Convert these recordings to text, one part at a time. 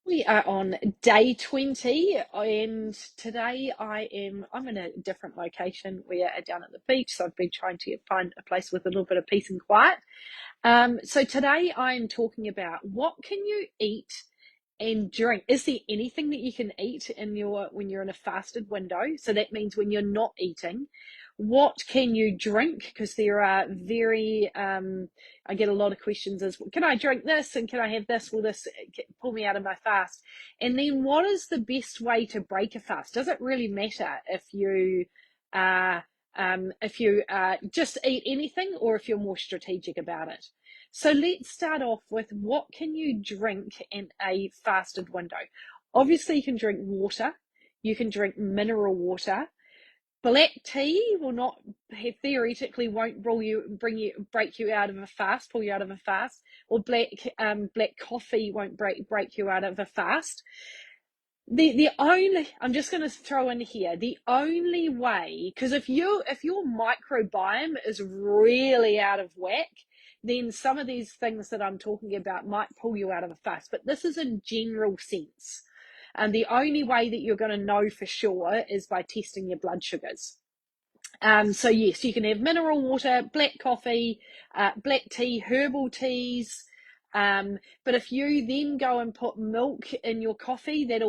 We are on day 20, and today I'm in a different location. We are down at the beach, so I've been trying to find a place with a little bit of peace and quiet. So today I'm talking about what can you eat and drink. Is there anything that you can eat in your when you're in a fasted window? So that means when you're not eating, what can you drink? Because there are I get a lot of questions as, can I drink this and can I have this? Will this pull me out of my fast? And then what is the best way to break a fast? Does it really matter uh, if you just eat anything or if you're more strategic about it? So let's start off with, what can you drink in a fasted window? Obviously, you can drink water. You can drink mineral water. Black tea will not theoretically won't break you out of a fast, pull you out of a fast, or black coffee won't break you out of a fast. The only, I'm just going to throw in here, the only way, because if your microbiome is really out of whack, then some of these things that I'm talking about might pull you out of a fast. But this is in general sense. And the only way that you're going to know for sure is by testing your blood sugars. So yes, you can have mineral water, black coffee, black tea, herbal teas. But if you then go and put milk in your coffee, that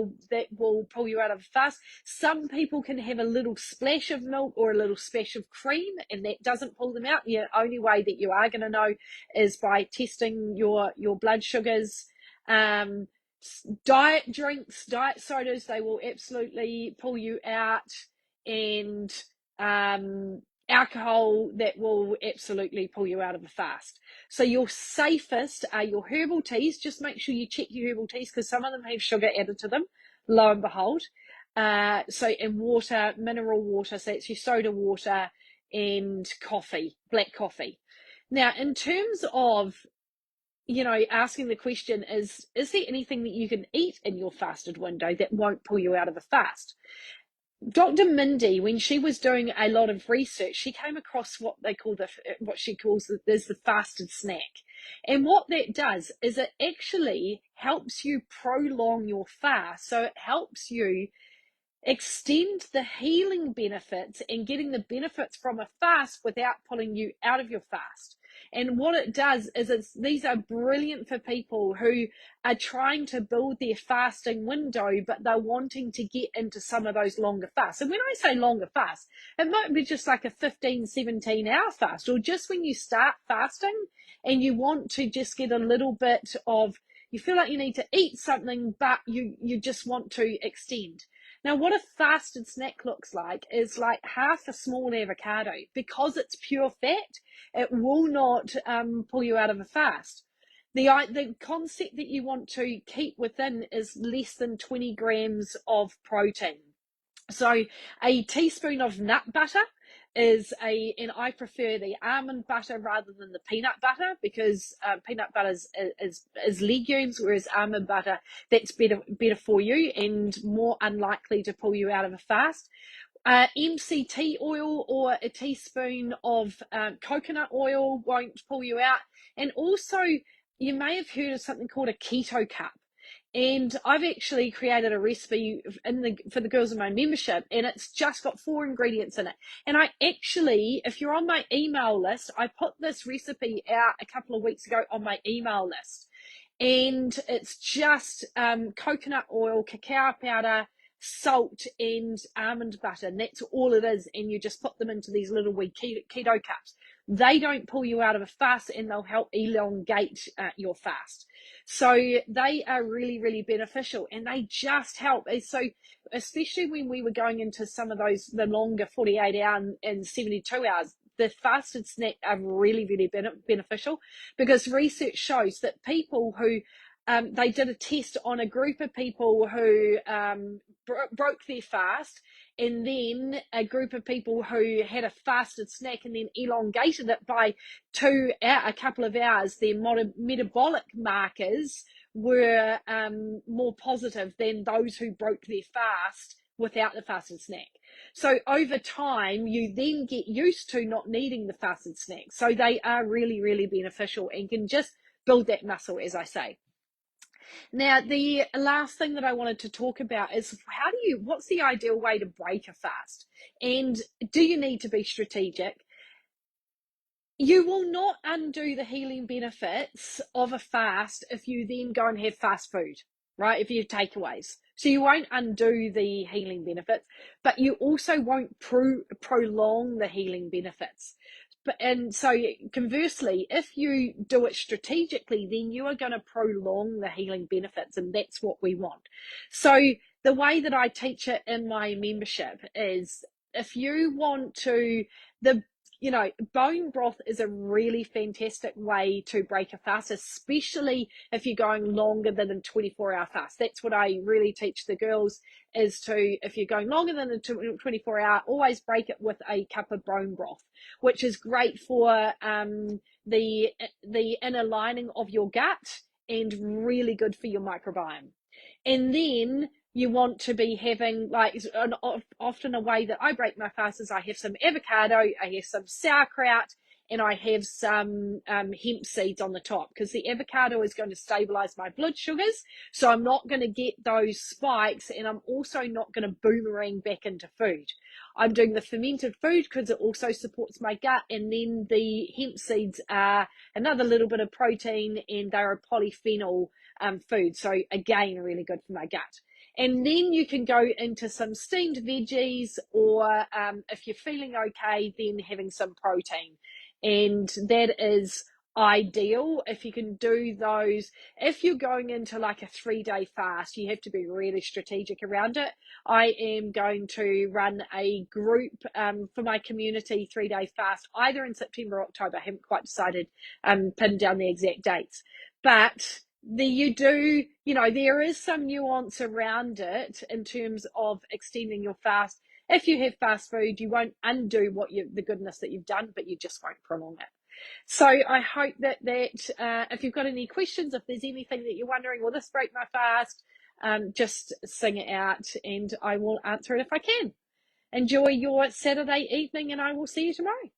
will pull you out of a fast. Some people can have a little splash of milk or a little splash of cream, and that doesn't pull them out. The only way that you are going to know is by testing your blood sugars. Um, Diet drinks, diet sodas, they will absolutely pull you out, and alcohol, that will absolutely pull you out of a fast. So your safest are your herbal teas. Just make sure you check your herbal teas, because some of them have sugar added to them, lo and behold. And water, mineral water, so it's your soda water, and coffee, black coffee. Now, in terms of, asking the question, is there anything that you can eat in your fasted window that won't pull you out of a fast? Dr. Mindy, when she was doing a lot of research, she came across what she calls the fasted snack. And what that does is it actually helps you prolong your fast. So it helps you extend the healing benefits and getting the benefits from a fast without pulling you out of your fast. And what it does is, these are brilliant for people who are trying to build their fasting window, but they're wanting to get into some of those longer fasts. And when I say longer fast, it might be just like a 15, 17-hour fast, or just when you start fasting and you want to just get a little bit of, you feel like you need to eat something, but you just want to extend. Now, what a fasted snack looks like is like half a small avocado. Because it's pure fat, it will not pull you out of a fast. The concept that you want to keep within is less than 20 grams of protein. So a teaspoon of nut butter and I prefer the almond butter rather than the peanut butter, because peanut butter is legumes, whereas almond butter, that's better for you and more unlikely to pull you out of a fast. MCT oil or a teaspoon of coconut oil won't pull you out. And also, you may have heard of something called a keto cup. And I've actually created a recipe for the girls in my membership, and it's just got 4 ingredients in it. And I actually, if you're on my email list, I put this recipe out a couple of weeks ago on my email list. And it's just coconut oil, cacao powder, salt, and almond butter, and that's all it is. And you just put them into these little wee keto cups. They don't pull you out of a fast, and they'll help elongate your fast. So they are really, really beneficial, and they just help. So especially when we were going into some of the longer 48 hour and 72 hours, the fasted snack are really, really beneficial, because research shows that people who they did a test on a group of people who broke their fast, and then a group of people who had a fasted snack and then elongated it by a couple of hours. Their metabolic markers were more positive than those who broke their fast without the fasted snack. So over time, you then get used to not needing the fasted snack. So they are really, really beneficial and can just build that muscle, as I say. Now, the last thing that I wanted to talk about is what's the ideal way to break a fast? And do you need to be strategic? You will not undo the healing benefits of a fast if you then go and have fast food, right? If you have takeaways. So you won't undo the healing benefits, but you also won't prolong the healing benefits. And so conversely, if you do it strategically, then you are going to prolong the healing benefits, and that's what we want. So the way that I teach it in my membership is, if you want to, the bone broth is a really fantastic way to break a fast, especially if you're going longer than a 24-hour fast. That's what I really teach the girls, is to, if you're going longer than a 24-hour, always break it with a cup of bone broth, which is great for the inner lining of your gut and really good for your microbiome. And then you want to be having, like, often a way that I break my fast is I have some avocado, I have some sauerkraut, and I have some hemp seeds on the top, because the avocado is going to stabilize my blood sugars, so I'm not going to get those spikes, and I'm also not going to boomerang back into food. I'm doing the fermented food because it also supports my gut, and then the hemp seeds are another little bit of protein, and they're a polyphenol food, so again, really good for my gut. And then you can go into some steamed veggies, or if you're feeling okay, then having some protein. And that is ideal if you can do those. If you're going into like a 3-day fast, you have to be really strategic around it. I am going to run a group for my community 3-day fast, either in September or October. I haven't quite decided, pinned down the exact dates. But there is some nuance around it in terms of extending your fast. If you have fast food, you won't undo the goodness that you've done, but you just won't prolong it. So I hope that if you've got any questions, if there's anything that you're wondering, will this break my fast? Just sing it out, and I will answer it if I can. Enjoy your Saturday evening, and I will see you tomorrow.